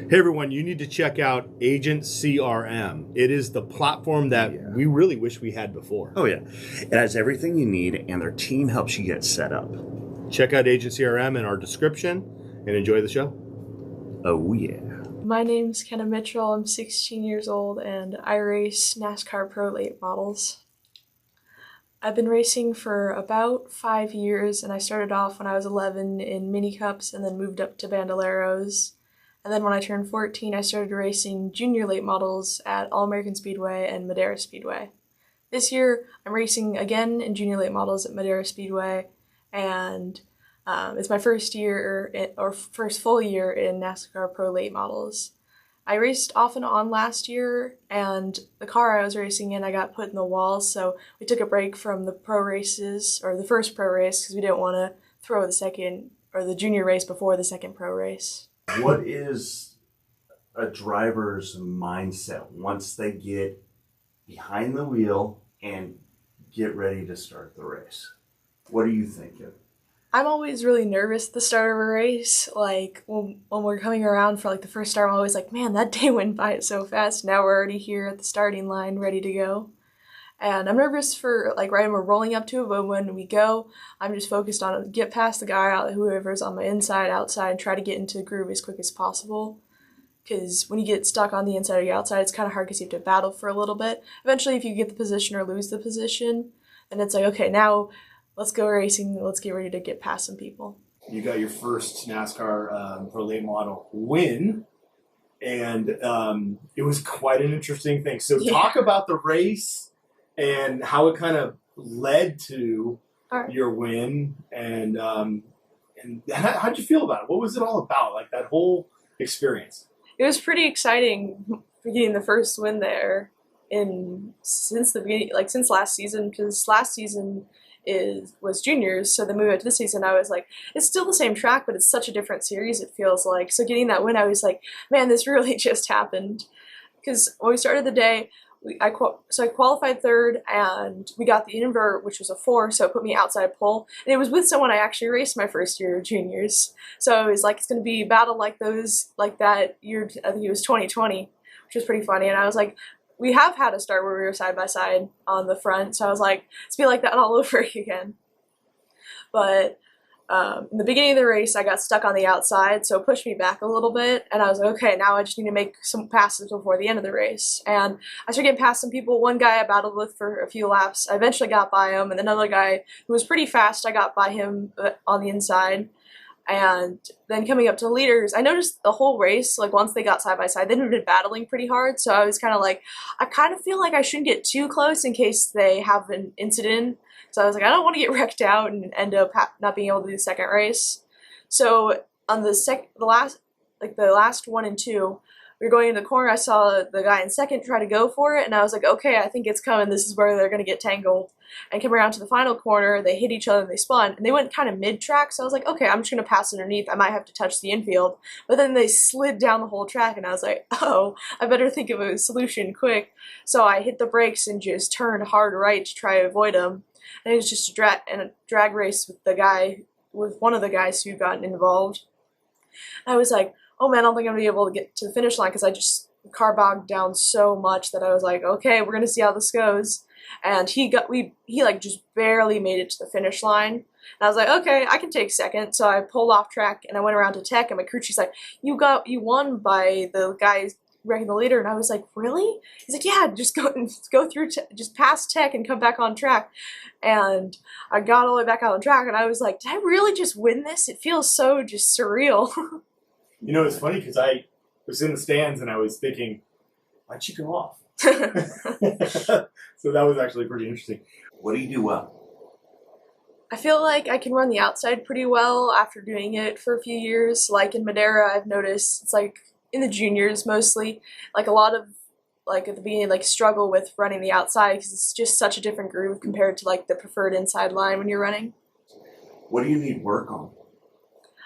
Hey everyone, you need to check out Agent CRM. It is the platform that we really wish we had before. Oh yeah, it has everything you need and their team helps you get set up. Check out Agent CRM in our description and enjoy the show. Oh yeah. My name's Kenna Mitchell, I'm 16 years old and I race NASCAR Pro Late models. I've been racing for about 5 years and I started off when I was 11 in mini cups and then moved up to Bandoleros. And then when I turned 14, I started racing junior late models at All-American Speedway and Madera Speedway. This year, I'm racing again in junior late models at Madera Speedway, and it's my first full year in NASCAR Pro Late models. I raced off and on last year, and the car I was racing in, I got put in the wall, so we took a break from the pro races, or the first pro race, because we didn't want to throw the junior race before the second pro race. What is a driver's mindset once they get behind the wheel and get ready to start the race? What are you thinking? I'm always really nervous at the start of a race. Like when we're coming around for like the first start, I'm always like, man, that day went by so fast. Now we're already here at the starting line, ready to go. And I'm nervous for like right when we're rolling up to it, but when we go, I'm just focused on get past the guy out, whoever's on my inside, outside, and try to get into the groove as quick as possible. Because when you get stuck on the inside or the outside, it's kind of hard because you have to battle for a little bit. Eventually, if you get the position or lose the position, then it's like, okay, now let's go racing. Let's get ready to get past some people. You got your first NASCAR Pro Late Model win, and it was quite an interesting thing. So talk about the race and how it kind of led to your win, and how'd you feel about it? What was it all about, like that whole experience? It was pretty exciting for getting the first win there since the beginning, like since last season, because last season was juniors, so then moving up to this season, I was like, it's still the same track, but it's such a different series, it feels like. So getting that win, I was like, man, this really just happened. Because when we started the day, I qualified third, and we got the invert, which was a 4, so it put me outside pole. And it was with someone I actually raced my first year of juniors. So it was like, it's going to be a battle like that year, I think it was 2020, which was pretty funny. And I was like, we have had a start where we were side by side on the front, so I was like, let's be like that all over again. But in the beginning of the race, I got stuck on the outside, so it pushed me back a little bit, and I was like, okay, now I just need to make some passes before the end of the race. And I started getting past some people. One guy I battled with for a few laps, I eventually got by him, and then another guy who was pretty fast, I got by him on the inside. And then coming up to the leaders, I noticed the whole race, like once they got side by side, they'd been battling pretty hard, so I was kind of like, I kind of feel like I shouldn't get too close in case they have an incident. So I was like, I don't want to get wrecked out and end up not being able to do the second race. So on the last 1 and 2, we were going into the corner. I saw the guy in second try to go for it, and I was like, okay, I think it's coming. This is where they're going to get tangled. And came around to the final corner, they hit each other and they spun, and they went kind of mid-track, so I was like, okay, I'm just going to pass underneath. I might have to touch the infield. But then they slid down the whole track, and I was like, oh, I better think of a solution quick. So I hit the brakes and just turned hard right to try to avoid them. And it was just a drag race with one of the guys who got involved. And I was like, oh man, I don't think I'm going to be able to get to the finish line because the car bogged down so much that I was like, okay, we're going to see how this goes. And he like just barely made it to the finish line. And I was like, okay, I can take second. So I pulled off track and I went around to Tech, and my crew chief's like, you won by the guy wrecking the leader. And I was like, really? He's like, yeah, just go through, just past Tech and come back on track. And I got all the way back out on track, and I was like, did I really just win this? It feels so just surreal. You know, it's funny because I was in the stands and I was thinking, why'd you go off? So that was actually pretty interesting. What do you do well? I feel like I can run the outside pretty well after doing it for a few years. Like in Madera, I've noticed it's like in the juniors mostly, like a lot of like at the beginning, like struggle with running the outside because it's just such a different groove compared to like the preferred inside line when you're running. What do you need work on?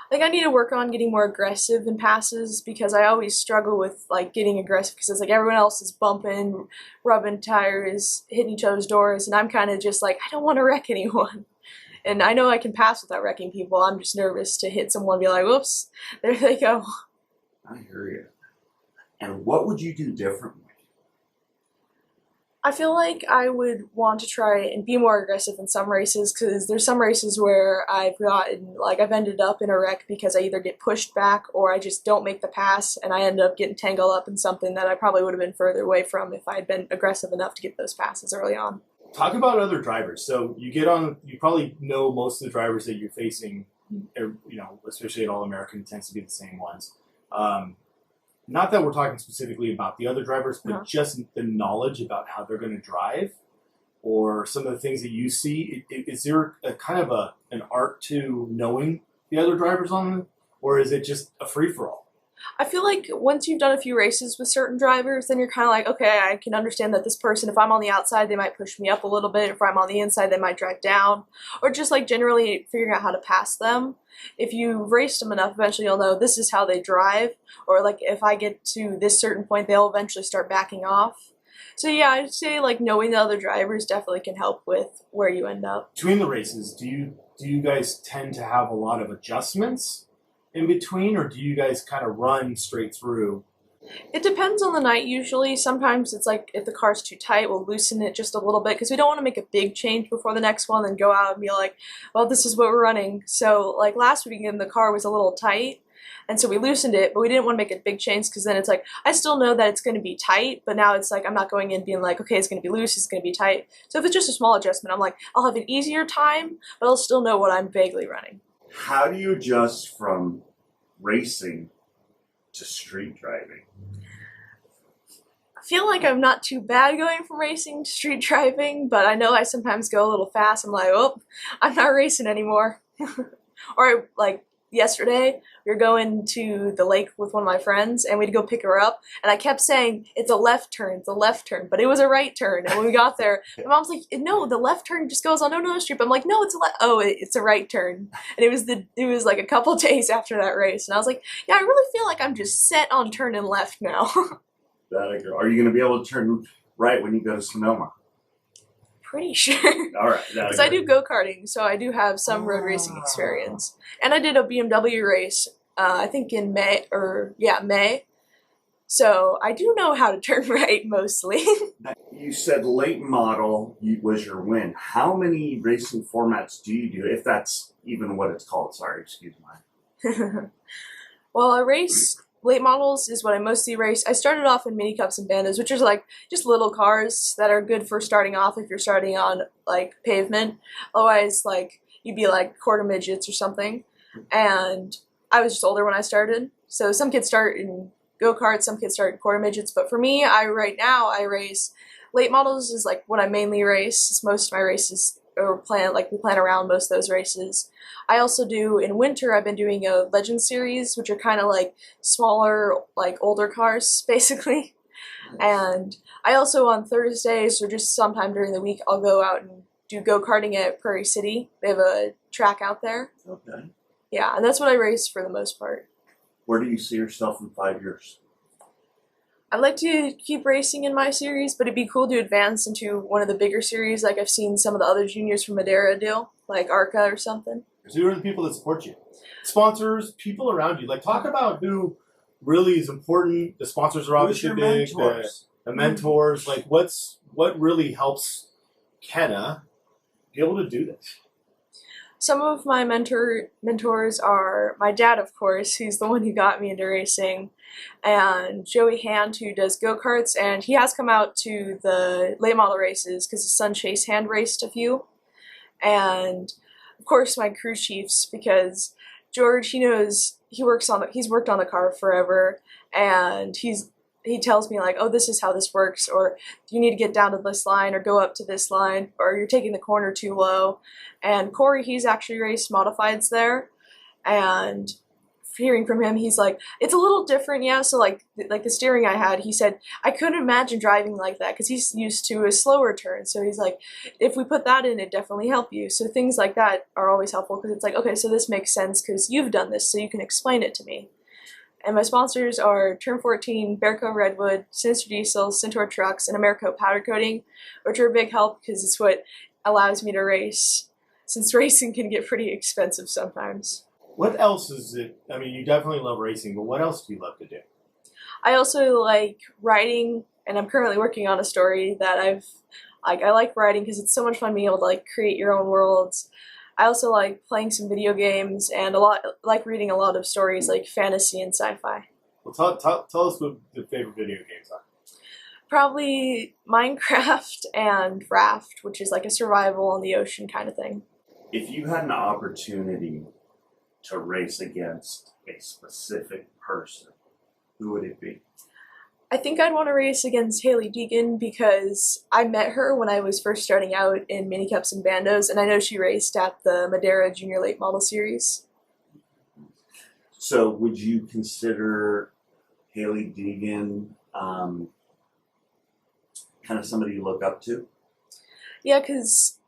I think I need to work on getting more aggressive in passes because I always struggle with like getting aggressive because it's like everyone else is bumping, rubbing tires, hitting each other's doors, and I'm kind of just like, I don't want to wreck anyone. And I know I can pass without wrecking people. I'm just nervous to hit someone and be like, whoops, there they go. I hear you. And what would you do differently? I feel like I would want to try and be more aggressive in some races, because there's some races where I've ended up in a wreck because I either get pushed back or I just don't make the pass, and I end up getting tangled up in something that I probably would have been further away from if I had been aggressive enough to get those passes early on. Talk about other drivers. So you probably know most of the drivers that you're facing, especially at All-American, tends to be the same ones. Not that we're talking specifically about the other drivers, but just the knowledge about how they're going to drive, or some of the things that you see. Is there a kind of an art to knowing the other drivers on them, or is it just a free-for-all? I feel like once you've done a few races with certain drivers, then you're kind of like, okay, I can understand that this person, if I'm on the outside, they might push me up a little bit. If I'm on the inside, they might drive down. Or just like generally figuring out how to pass them. If you've raced them enough, eventually you'll know this is how they drive. Or like if I get to this certain point, they'll eventually start backing off. So yeah, I'd say like knowing the other drivers definitely can help with where you end up. Between the races, do you guys tend to have a lot of adjustments in between, or do you guys kind of run straight through? It depends on the night usually. Sometimes it's like if the car's too tight, we'll loosen it just a little bit because we don't want to make a big change before the next one and go out and be like, well, this is what we're running. So like last weekend the car was a little tight, and so we loosened it, but we didn't want to make a big change because then it's like, I still know that it's going to be tight, but now it's like I'm not going in being like, okay, it's going to be loose, it's going to be tight. So if it's just a small adjustment, I'm like, I'll have an easier time, but I'll still know what I'm vaguely running. How do you adjust from racing to street driving? I feel like I'm not too bad going from racing to street driving, but I know I sometimes go a little fast. I'm like, oh, I'm not racing anymore. Or like yesterday, we were going to the lake with one of my friends, and we'd go pick her up, and I kept saying, it's a left turn, but it was a right turn. And when we got there, my mom's like, no, the left turn just goes on another street. But I'm like, no, it's a right turn. And it was like a couple days after that race, and I was like, yeah, I really feel like I'm just set on turning left now. Are you going to be able to turn right when you go to Sonoma? Pretty sure. All right. Because I do go-karting, so I do have some road racing experience. And I did a BMW race, I think in May. So I do know how to turn right mostly. You said late model was your win. How many racing formats do you do, if that's even what it's called? Sorry, excuse me. Well, I race late models is what I mostly race. I started off in mini cups and bandos, which is like just little cars that are good for starting off if you're starting on like pavement. Otherwise, like you'd be like quarter midgets or something. And I was just older when I started, so some kids start in go-karts, some kids start in quarter midgets. But for me, right now I race late models is like what I mainly race. Most of my races we plan around most of those races. I also do, in winter, I've been doing a Legend series, which are kind of like smaller, like older cars, basically. And I also, on Thursdays, or just sometime during the week, I'll go out and do go-karting at Prairie City. They have a track out there. Okay. Yeah, and that's what I race for the most part. Where do you see yourself in 5 years? I'd like to keep racing in my series, but it'd be cool to advance into one of the bigger series like I've seen some of the other juniors from Madera do, like ARCA or something. So who are the people that support you? Sponsors, people around you. Like, talk about who really is important. The sponsors are obviously big. The mentors. Like, what really helps Kenna be able to do this? Some of my mentors are my dad, of course. He's the one who got me into racing. And Joey Hand, who does go-karts, and he has come out to the late model races because his son Chase Hand raced a few. And of course my crew chiefs, because George, he's worked on the car forever, and he tells me like, oh, this is how this works, or you need to get down to this line or go up to this line, or you're taking the corner too low. And Corey, he's actually raced modifieds there, and hearing from him, he's like, it's a little different, yeah. So like the steering I had, he said, I couldn't imagine driving like that because he's used to a slower turn. So he's like, if we put that in, it definitely help you. So things like that are always helpful because it's like, okay, so this makes sense because you've done this, so you can explain it to me. And my sponsors are Turn 14, Bearco Redwood, Sinister Diesel, Centaur Trucks, and Americo Powder Coating, which are a big help because it's what allows me to race, since racing can get pretty expensive sometimes. What else is it? I mean, you definitely love racing, but what else do you love to do? I also like writing, and I'm currently working on a story that I like writing because it's so much fun being able to like create your own worlds. I also like playing some video games and like reading a lot of stories like fantasy and sci-fi. Well, tell us what the favorite video games are. Probably Minecraft and Raft, which is like a survival on the ocean kind of thing. If you had an opportunity to race against a specific person, who would it be? I think I'd want to race against Haley Deegan because I met her when I was first starting out in mini cups and bandos, and I know she raced at the Madera Junior Late Model Series. So would you consider Haley Deegan kind of somebody you look up to? Yeah, because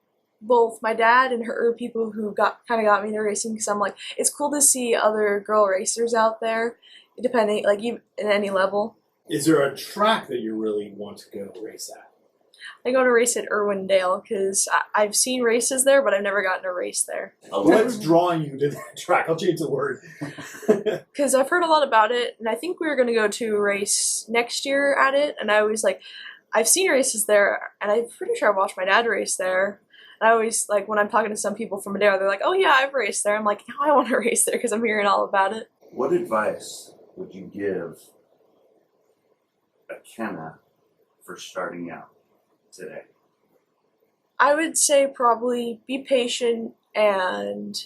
both my dad and her are people who got me into racing, because I'm like, it's cool to see other girl racers out there, depending, like, even at any level. Is there a track that you really want to go race at? I go to race at Irwindale because I've seen races there, but I've never gotten to race there. What's drawing you to that track? I'll change the word. Because I've heard a lot about it, and I think we were going to go to a race next year at it, and I always like, I've seen races there, and I'm pretty sure I've watched my dad race there. And I always, like, when I'm talking to some people from Madera, they're like, oh yeah, I've raced there. I'm like, now I want to race there because I'm hearing all about it. What advice would you give a Kenna for starting out today? I would say probably be patient and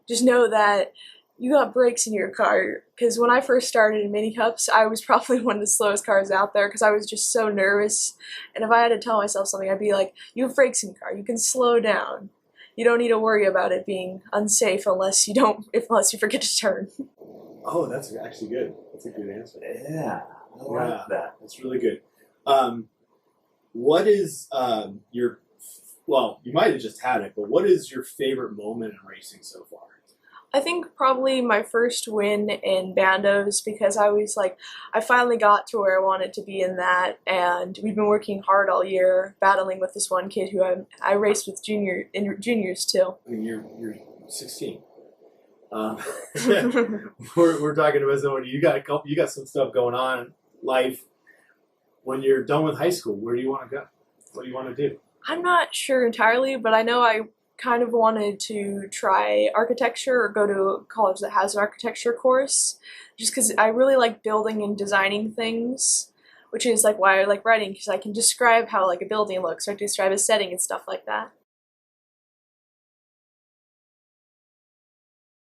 just know that you got brakes in your car. Because when I first started in mini cups, I was probably one of the slowest cars out there because I was just so nervous. And if I had to tell myself something, I'd be like, you have brakes in your car. You can slow down. You don't need to worry about it being unsafe unless you forget to turn. Oh, that's actually good. That's a good answer. Yeah, I like that. That's really good. What is your, well, you might have just had it, but what is your favorite moment in racing so far? I think probably my first win in bandos, because I was like, I finally got to where I wanted to be in that, and we've been working hard all year, battling with this one kid who I raced with juniors too. I mean, you're 16. We're talking about someone, you got some stuff going on in life. When you're done with high school, where do you want to go? What do you want to do? I'm not sure entirely, but I know I kind of wanted to try architecture or go to a college that has an architecture course, just because I really like building and designing things, which is like why I like writing, because I can describe how like a building looks, or I can describe a setting and stuff like that.